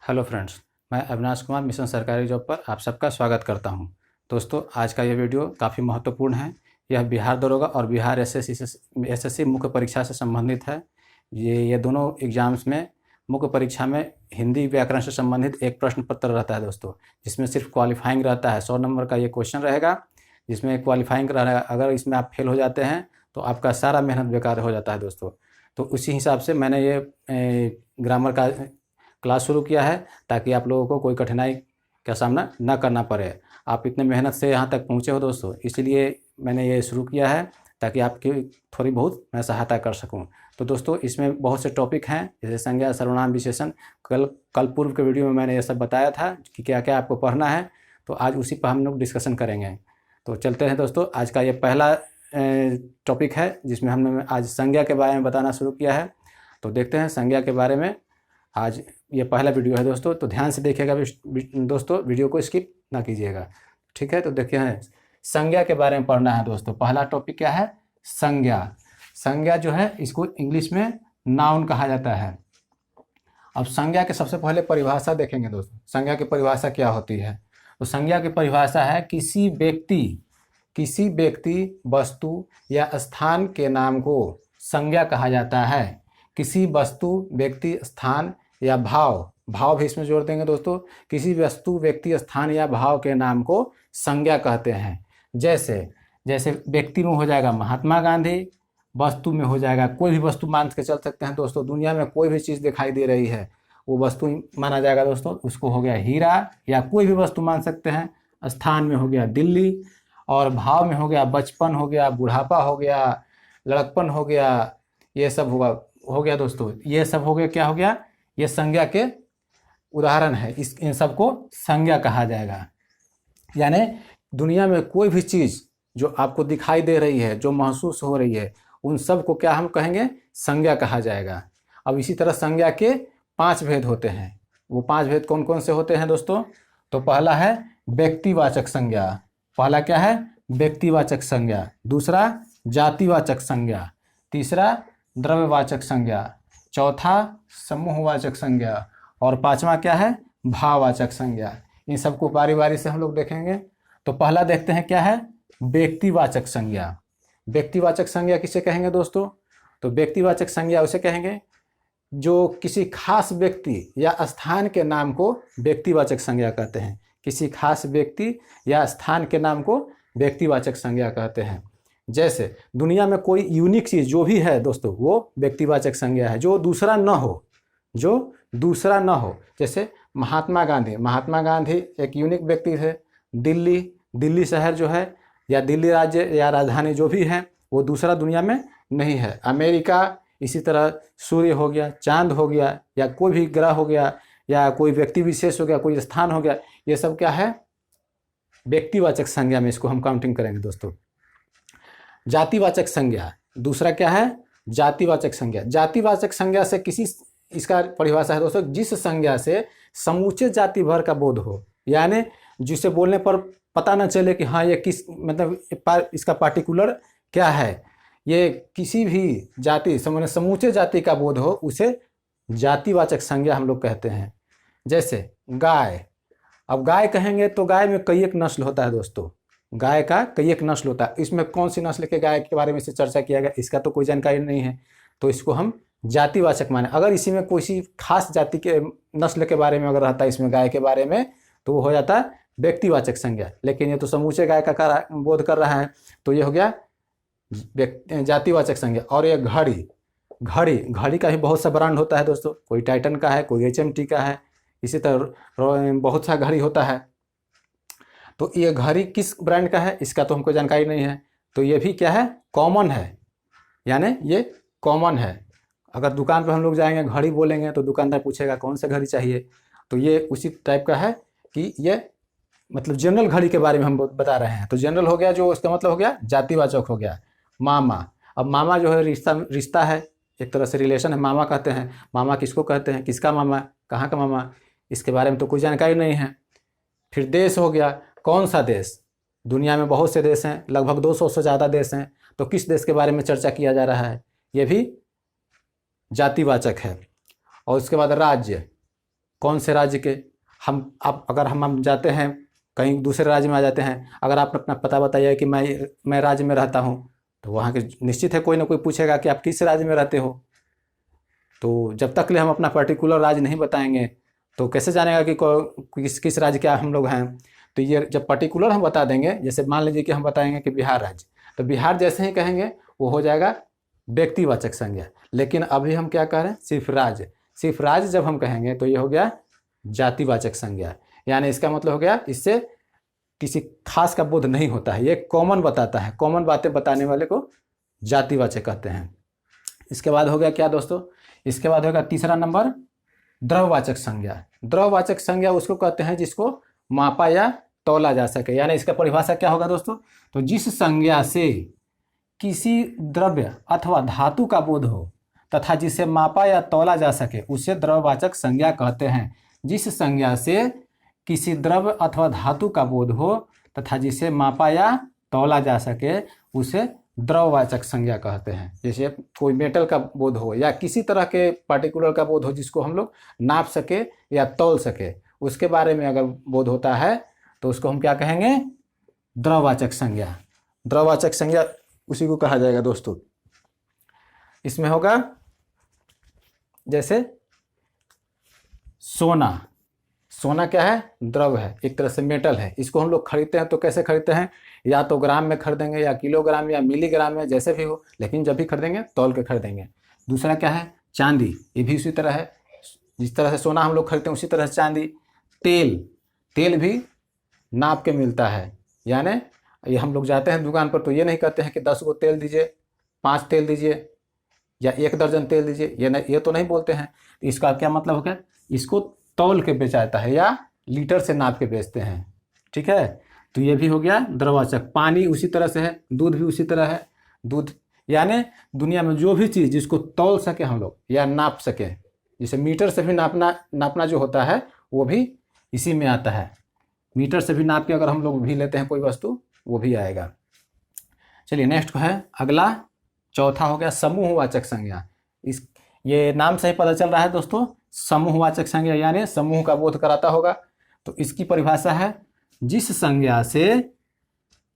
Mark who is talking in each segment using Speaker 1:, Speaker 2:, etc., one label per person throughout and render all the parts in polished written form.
Speaker 1: Hello friends, मैं Avinash Kumar mission सरकारी job पर आप सबका स्वागत करता हूं। दोस्तों, आज का यह वीडियो काफ़ी महत्वपूर्ण है। यह बिहार दरोगा और बिहार एसएससी मुख्य परीक्षा से संबंधित है। ये दोनों एग्जाम्स में मुख्य परीक्षा में हिंदी व्याकरण से संबंधित एक प्रश्न पत्र रहता है दोस्तों, जिसमें सिर्फ क्वालिफाइंग रहता है। 100 नंबर का ये क्वेश्चन रहेगा, जिसमें क्वालिफाइंग रहेगा। अगर इसमें आप फेल हो जाते हैं तो आपका सारा मेहनत बेकार हो जाता है दोस्तों। तो उसी हिसाब से मैंने ये ग्रामर का क्लास शुरू किया है, ताकि आप लोगों को कोई कठिनाई का सामना न करना पड़े। आप इतने मेहनत से यहाँ तक पहुँचे हो दोस्तों, इसलिए मैंने ये शुरू किया है, ताकि आपकी थोड़ी बहुत मैं सहायता कर सकूँ। तो दोस्तों, इसमें बहुत से टॉपिक हैं, जैसे संज्ञा, सर्वनाम, विशेषण। कल पूर्व के वीडियो में मैंने ये सब बताया था कि क्या क्या आपको पढ़ना है। तो आज उसी पर हम लोग डिस्कशन करेंगे। तो चलते हैं दोस्तों, आज का ये पहला टॉपिक है, जिसमें हमने आज संज्ञा के बारे में बताना शुरू किया है। तो देखते हैं संज्ञा के बारे में। आज ये पहला वीडियो है दोस्तों, तो ध्यान से देखिएगा दोस्तों, वीडियो को स्किप ना कीजिएगा, ठीक है। तो देखिए, संज्ञा के बारे में पढ़ना है दोस्तों। पहला टॉपिक क्या है? संज्ञा। संज्ञा जो है, इसको इंग्लिश में नाउन कहा जाता है। अब संज्ञा के सबसे पहले परिभाषा देखेंगे दोस्तों। संज्ञा की परिभाषा क्या होती है? तो संज्ञा की परिभाषा है किसी व्यक्ति, वस्तु या स्थान के नाम को संज्ञा कहा जाता है। किसी वस्तु, व्यक्ति, स्थान या भाव भी इसमें जोड़ देंगे दोस्तों। किसी वस्तु, व्यक्ति, स्थान या भाव के नाम को संज्ञा कहते हैं। जैसे व्यक्ति में हो जाएगा महात्मा गांधी, वस्तु में हो जाएगा कोई भी वस्तु मान के चल सकते हैं दोस्तों। दुनिया में कोई भी चीज़ दिखाई दे रही है वो वस्तु माना जाएगा दोस्तों, उसको हो गया हीरा, या कोई भी वस्तु मान सकते हैं। स्थान में हो गया दिल्ली, और भाव में हो गया बचपन, हो गया बुढ़ापा, हो गया लड़कपन, हो गया ये सब हो गया दोस्तों। ये सब हो गया, क्या हो गया? ये संज्ञा के उदाहरण है। इन सबको संज्ञा कहा जाएगा। यानी दुनिया में कोई भी चीज़ जो आपको दिखाई दे रही है, जो महसूस हो रही है, उन सब को क्या हम कहेंगे? संज्ञा कहा जाएगा। अब इसी तरह संज्ञा के 5 भेद होते हैं। वो 5 भेद कौन कौन से होते हैं दोस्तों? तो पहला है व्यक्तिवाचक संज्ञा। पहला क्या है? व्यक्तिवाचक संज्ञा। दूसरा जातिवाचक संज्ञा। तीसरा द्रव्यवाचक संज्ञा। चौथा समूहवाचक संज्ञा। और पांचवा क्या है? भाववाचक संज्ञा। इन सबको बारी बारी से हम लोग देखेंगे। तो पहला देखते हैं क्या है? व्यक्तिवाचक संज्ञा। व्यक्तिवाचक संज्ञा किसे कहेंगे दोस्तों? तो व्यक्तिवाचक संज्ञा उसे कहेंगे जो किसी खास व्यक्ति या स्थान के नाम को व्यक्तिवाचक संज्ञा कहते हैं। किसी खास व्यक्ति या स्थान के नाम को व्यक्तिवाचक संज्ञा कहते हैं। जैसे दुनिया में कोई यूनिक चीज़ जो भी है दोस्तों, वो व्यक्तिवाचक संज्ञा है। जो दूसरा न हो। जैसे महात्मा गांधी एक यूनिक व्यक्ति थे। दिल्ली शहर जो है, या दिल्ली राज्य या राजधानी जो भी है, वो दूसरा दुनिया में नहीं है। अमेरिका, इसी तरह सूर्य हो गया, चांद हो गया, या कोई भी ग्रह हो गया, या कोई व्यक्ति विशेष हो गया, कोई स्थान हो गया, ये सब क्या है? व्यक्तिवाचक संज्ञा में इसको हम काउंटिंग करेंगे दोस्तों। जातिवाचक संज्ञा दूसरा क्या है? जातिवाचक संज्ञा। जातिवाचक संज्ञा से इसका परिभाषा है दोस्तों, जिस संज्ञा से समूचे जाति भर का बोध हो। यानी जिसे बोलने पर पता न चले कि हाँ ये किस, मतलब इसका पार्टिकुलर क्या है, ये किसी भी जाति समूचे जाति का बोध हो, उसे जातिवाचक संज्ञा हम लोग कहते हैं। जैसे गाय। अब गाय कहेंगे तो गाय में कई एक नस्ल होता है दोस्तों। गाय का कई एक नस्ल होता है। इसमें कौन सी नस्ल के गाय के बारे में से चर्चा किया गया, इसका तो कोई जानकारी नहीं है, तो इसको हम जातिवाचक माने। अगर इसी में कोई खास जाति के नस्ल के बारे में अगर रहता है इसमें गाय के बारे में, तो वो हो जाता है व्यक्तिवाचक संज्ञा। लेकिन ये तो समूचे गाय का बोध कर रहा है, तो ये हो गया जातिवाचक संज्ञा। और ये घड़ी का भी बहुत सा ब्रांड होता है दोस्तों। कोई टाइटन का है, कोई HMT का है, इसी तरह बहुत सा घड़ी होता है। तो ये घड़ी किस ब्रांड का है, इसका तो हमको जानकारी नहीं है। तो ये भी क्या है? कॉमन है। यानी ये कॉमन है। अगर दुकान पर हम लोग जाएंगे, घड़ी बोलेंगे, तो दुकानदार पूछेगा कौन सा घड़ी चाहिए, तो ये उसी टाइप का है कि ये मतलब जनरल घड़ी के बारे में हम बता रहे हैं। तो जनरल हो गया, जो इसका मतलब हो गया जातिवाचक हो गया। मामा। अब मामा जो है रिश्ता है, एक तरह से रिलेशन है, मामा कहते हैं। मामा किसको कहते हैं, किसका मामा, कहाँ का मामा, इसके बारे में तो कोई जानकारी नहीं है। फिर देश हो गया। कौन सा देश? दुनिया में बहुत से देश हैं, लगभग 200 से ज़्यादा देश हैं। तो किस देश के बारे में चर्चा किया जा रहा है, ये भी जातिवाचक है। और उसके बाद राज्य। कौन से राज्य के। हम आप अगर हम जाते हैं कहीं दूसरे राज्य में आ जाते हैं, अगर आप अपना पता बताइए कि मैं राज्य में रहता हूँ, तो वहाँ के निश्चित है कोई ना कोई पूछेगा कि आप किस राज्य में रहते हो। तो जब तक ले हम अपना पर्टिकुलर राज्य नहीं बताएंगे तो कैसे जानेगा कि किस राज्य के हम लोग हैं। तो ये जब पर्टिकुलर हम बता देंगे, जैसे मान लीजिए कि हम बताएंगे कि बिहार राज्य, तो बिहार जैसे ही कहेंगे वो हो जाएगा व्यक्तिवाचक संज्ञा। लेकिन अभी हम क्या कह रहे हैं, सिर्फ राज्य। सिर्फ राज्य जब हम कहेंगे तो ये हो गया जातिवाचक संज्ञा। यानी इसका मतलब हो गया इससे किसी खास का बोध नहीं होता है, ये कॉमन बताता है। कॉमन बातें बताने वाले को जातिवाचक कहते हैं। इसके बाद हो गया क्या दोस्तों, इसके बाद होगा तीसरा नंबर द्रव्यवाचक संज्ञा। द्रव्यवाचक संज्ञा उसको कहते हैं जिसको मापा या तौला जा सके। यानी इसका परिभाषा क्या होगा दोस्तों, तो जिस संज्ञा से किसी द्रव्य अथवा धातु का बोध हो तथा जिसे मापा या तौला जा सके उसे द्रव्यवाचक संज्ञा कहते हैं। जिस संज्ञा से किसी द्रव्य अथवा धातु का बोध हो तथा जिसे मापा या तौला जा सके उसे द्रव्यवाचक संज्ञा कहते हैं। जैसे कोई मेटल का बोध हो या किसी तरह के पार्टिकुलर का बोध हो जिसको हम लोग नाप सके या तौल सके, उसके बारे में अगर बोध होता है तो उसको हम क्या कहेंगे, द्रव्यवाचक संज्ञा। द्रव्यवाचक संज्ञा उसी को कहा जाएगा दोस्तों। इसमें होगा जैसे सोना। सोना क्या है, द्रव है, एक तरह से मेटल है। इसको हम लोग खरीदते हैं तो कैसे खरीदते हैं, या तो ग्राम में खरीदेंगे या किलोग्राम या मिलीग्राम में, जैसे भी हो, लेकिन जब भी खरीदेंगे तौल के खरीदेंगे। दूसरा क्या है, चांदी। ये भी उसी तरह है, जिस तरह से सोना हम लोग खरीदते हैं उसी तरह से चांदी। तेल, तेल भी नाप के मिलता है। यानी ये हम लोग जाते हैं दुकान पर तो ये नहीं कहते हैं कि 10 गो तेल दीजिए, 5 तेल दीजिए या 1 दर्जन तेल दीजिए, ये तो नहीं बोलते हैं। इसका क्या मतलब हो गया, इसको तौल के बेचाता है या लीटर से नाप के बेचते हैं। ठीक है, तो ये भी हो गया द्रव्यवाचक। पानी उसी तरह से है, दूध भी उसी तरह है। दूध यानी दुनिया में जो भी चीज़ जिसको तौल सके हम लोग या नाप सके, जैसे मीटर से भी नापना जो होता है वो भी इसी में आता है। मीटर से भी नाप के अगर हम लोग भी लेते हैं कोई वस्तु, वो भी आएगा। चलिए नेक्स्ट है अगला, चौथा हो गया समूहवाचक संज्ञा। ये नाम से ही पता चल रहा है दोस्तों, समूहवाचक संज्ञा यानी समूह का बोध कराता होगा। तो इसकी परिभाषा है, जिस संज्ञा से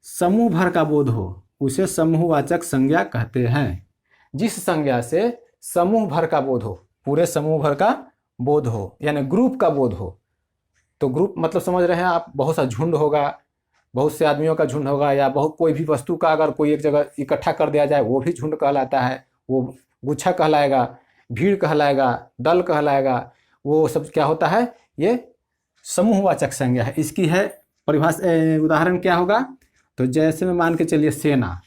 Speaker 1: समूह भर का बोध हो उसे समूहवाचक संज्ञा कहते हैं। जिस संज्ञा से समूह भर का बोध हो, पूरे समूह भर का बोध हो, यानी ग्रुप का बोध हो। तो ग्रुप मतलब समझ रहे हैं आप, बहुत सा झुंड होगा, बहुत से आदमियों का झुंड होगा, या बहुत कोई भी वस्तु का अगर कोई एक जगह इकट्ठा कर दिया जाए वो भी झुंड कहलाता है, वो गुच्छा कहलाएगा, भीड़ कहलाएगा, दल कहलाएगा। वो सब क्या होता है, ये समूहवाचक संज्ञा है। इसकी है परिभाषा, उदाहरण क्या होगा, तो जैसे में मान के चलिए सेना।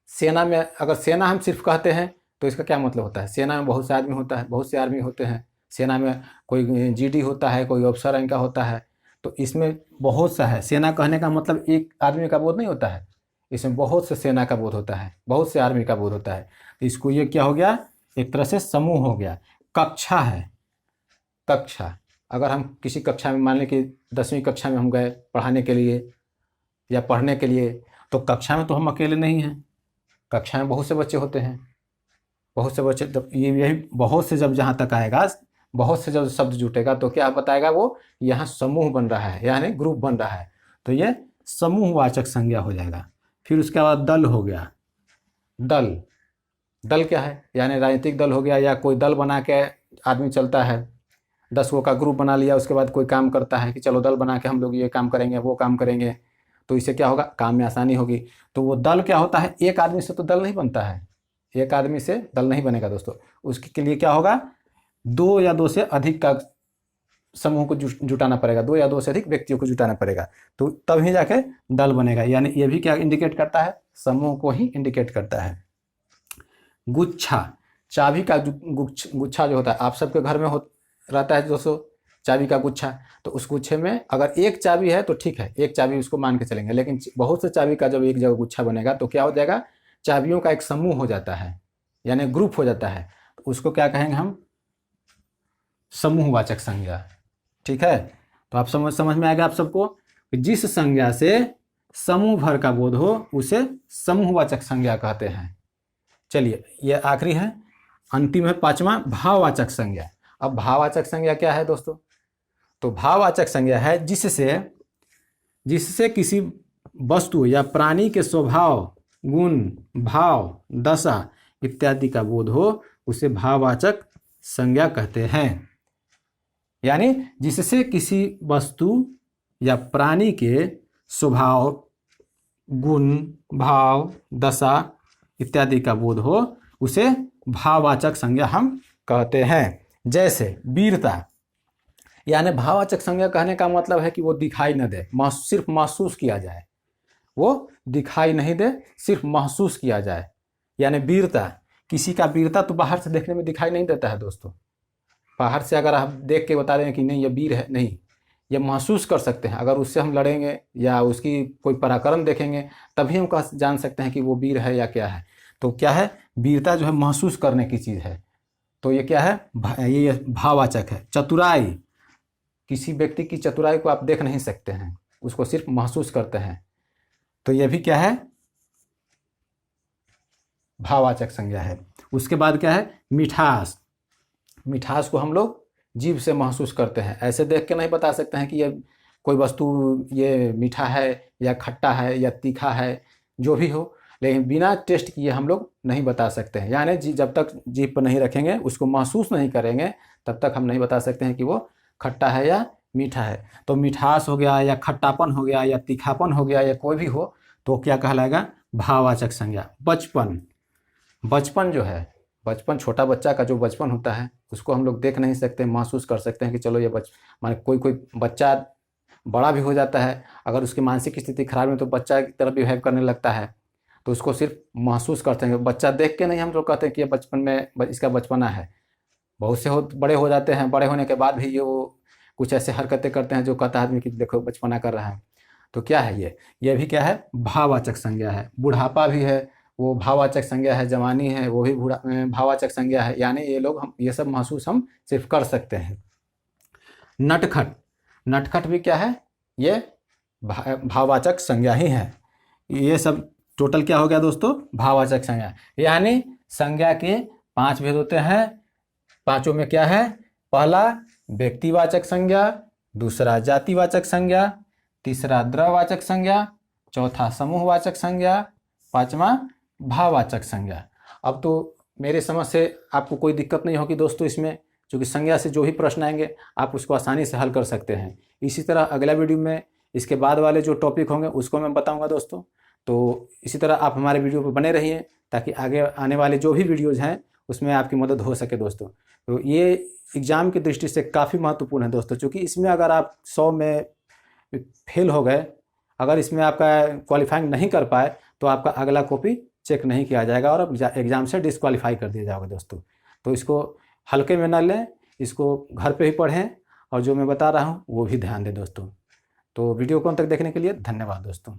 Speaker 1: सेना में अगर सेना हम सिर्फ कहते हैं तो इसका क्या मतलब होता है, सेना में बहुत से आदमी होता है, बहुत से आदमी होते हैं। सेना में कोई जीडी होता है, कोई अफसर इनका होता है, तो इसमें बहुत सा है। सेना कहने का मतलब एक आदमी का बोध नहीं होता है, इसमें बहुत से सेना का बोध होता है, बहुत से आर्मी का बोध होता है। तो इसको ये क्या हो गया, एक तरह से समूह हो गया। कक्षा है, कक्षा अगर हम किसी कक्षा में मान लें कि 10वीं कक्षा में हम गए पढ़ाने के लिए या पढ़ने के लिए, तो कक्षा में तो हम अकेले नहीं हैं, कक्षा में बहुत से बच्चे होते हैं। बहुत से बच्चे, जब यही बहुत से जब जहाँ तक आएगा, बहुत से जब शब्द जुटेगा तो क्या बताएगा वो, यहाँ समूह बन रहा है यानी ग्रुप बन रहा है, तो ये समूहवाचक संज्ञा हो जाएगा। फिर उसके बाद दल हो गया। दल, दल क्या है, यानी राजनीतिक दल हो गया, या कोई दल बना के आदमी चलता है, 10 गो का ग्रुप बना लिया, उसके बाद कोई काम करता है कि चलो दल बना के हम लोग ये काम करेंगे वो काम करेंगे, तो इससे क्या होगा, काम में आसानी होगी। तो वो दल क्या होता है, एक आदमी से तो दल नहीं बनता है, एक आदमी से दल नहीं बनेगा दोस्तों। उसके लिए क्या होगा, 2 या 2 से अधिक का समूह को जुटाना पड़ेगा, 2 या 2 से अधिक व्यक्तियों को जुटाना पड़ेगा, तो तब ही जाके दल बनेगा। यानी ये भी क्या इंडिकेट करता है, समूह को ही इंडिकेट करता है। गुच्छा, चाबी का गुच्छा जो होता है, आप सबके घर में रहता है दोस्तों चाबी का गुच्छा, तो उस गुच्छे में अगर एक चाबी है तो ठीक है, एक चाबी उसको मान के चलेंगे, लेकिन बहुत से चाबी का जब एक जगह गुच्छा बनेगा तो क्या हो जाएगा, चाबियों का एक समूह हो जाता है, यानी ग्रुप हो जाता है, तो उसको क्या कहेंगे हम, समूहवाचक संज्ञा। ठीक है, तो आप समझ में आएगा आप सबको, जिस संज्ञा से समूह भर का बोध हो उसे समूहवाचक संज्ञा कहते हैं। चलिए ये आखिरी है, अंतिम है 5वां, भाववाचक संज्ञा। अब भाववाचक संज्ञा क्या है दोस्तों? तो भाववाचक संज्ञा है जिससे किसी वस्तु या प्राणी के स्वभाव, गुण, भाव, दशा इत्यादि का बोध हो, उसे भाववाचक संज्ञा कहते हैं। यानी जिससे किसी वस्तु या प्राणी के स्वभाव, गुण, भाव, दशा इत्यादि का बोध हो, उसे भाववाचक संज्ञा हम कहते हैं। जैसे वीरता, यानी भाववाचक संज्ञा कहने का मतलब है कि वो दिखाई न दे, सिर्फ महसूस किया जाए। वो दिखाई नहीं दे, सिर्फ महसूस किया जाए। यानी वीरता, किसी का वीरता तो बाहर से देखने में दिखाई नहीं देता है दोस्तों। बाहर से अगर आप देख के बता रहे हैं कि नहीं ये वीर है, नहीं, ये महसूस कर सकते हैं। अगर उससे हम लड़ेंगे या उसकी कोई पराक्रम देखेंगे तभी हम जान सकते हैं कि वो वीर है या क्या है। तो क्या है, वीरता जो है महसूस करने की चीज़ है। तो ये क्या है, ये भाववाचक है। चतुराई, किसी व्यक्ति की चतुराई को आप देख नहीं सकते हैं, उसको सिर्फ महसूस करते हैं। तो ये भी क्या है, भाववाचक संज्ञा है। उसके बाद क्या है, मिठास। मिठास को हम लोग जीभ से महसूस करते हैं, ऐसे देख के नहीं बता सकते हैं कि ये कोई वस्तु ये मीठा है या खट्टा है या तीखा है, जो भी हो, लेकिन बिना टेस्ट किए हम लोग नहीं बता सकते हैं। यानी जब तक जीभ पर नहीं रखेंगे, उसको महसूस नहीं करेंगे, तब तक हम नहीं बता सकते हैं कि वो खट्टा है या मीठा है। तो मिठास हो गया या खट्टापन हो गया या तीखापन हो गया या कोई भी हो, तो क्या कहलाएगा, भाववाचक संज्ञा। बचपन, बचपन जो है, बचपन, छोटा बच्चा का जो बचपन होता है, उसको हम लोग देख नहीं सकते, महसूस कर सकते हैं कि चलो ये माने कोई बच्चा बड़ा भी हो जाता है, अगर उसकी मानसिक स्थिति खराब है तो बच्चा की तरह बिहेव करने लगता है, तो उसको सिर्फ महसूस करते हैं। बच्चा देख के नहीं हम लोग कहते हैं कि ये बचपन में इसका बचपना है। बहुत से बड़े हो जाते हैं, बड़े होने के बाद भी ये वो कुछ ऐसे हरकतें करते हैं जो कहता है आदमी कि देखो बचपना कर रहा है। तो क्या है ये भी क्या है, भाववाचक संज्ञा है। बुढ़ापा भी है, वो भाववाचक संज्ञा है। जवानी है, वो भी भाववाचक संज्ञा है। यानी ये लोग हम ये सब महसूस हम सिर्फ कर सकते हैं। नटखट, नटखट भी क्या है, ये भाववाचक संज्ञा ही है। ये सब टोटल क्या हो गया दोस्तों, भाववाचक संज्ञा। यानी संज्ञा के 5 भेद होते हैं। पांचों में क्या है, पहला व्यक्तिवाचक संज्ञा, दूसरा जातिवाचक संज्ञा, तीसरा द्रव्यवाचक संज्ञा, चौथा समूहवाचक संज्ञा, पांचवा भाववाचक संज्ञा। अब तो मेरे समझ से आपको कोई दिक्कत नहीं होगी दोस्तों इसमें, क्योंकि संज्ञा से जो भी प्रश्न आएंगे आप उसको आसानी से हल कर सकते हैं। इसी तरह अगला वीडियो में इसके बाद वाले जो टॉपिक होंगे उसको मैं बताऊंगा दोस्तों। तो इसी तरह आप हमारे वीडियो पर बने रहिए ताकि आगे आने वाले जो भी वीडियोज़ हैं उसमें आपकी मदद हो सके दोस्तों। तो ये एग्ज़ाम की दृष्टि से काफ़ी महत्वपूर्ण है दोस्तों, क्योंकि इसमें अगर आप 100 में फेल हो गए, अगर इसमें आपका क्वालिफाइंग नहीं कर पाए, तो आपका अगला कॉपी चेक नहीं किया जाएगा और एग्ज़ाम से डिस्क्वालीफाई कर दिया जाएगा दोस्तों। तो इसको हल्के में ना लें, इसको घर पे ही पढ़ें और जो मैं बता रहा हूँ वो भी ध्यान दें दोस्तों। तो वीडियो को अंत तक देखने के लिए धन्यवाद दोस्तों।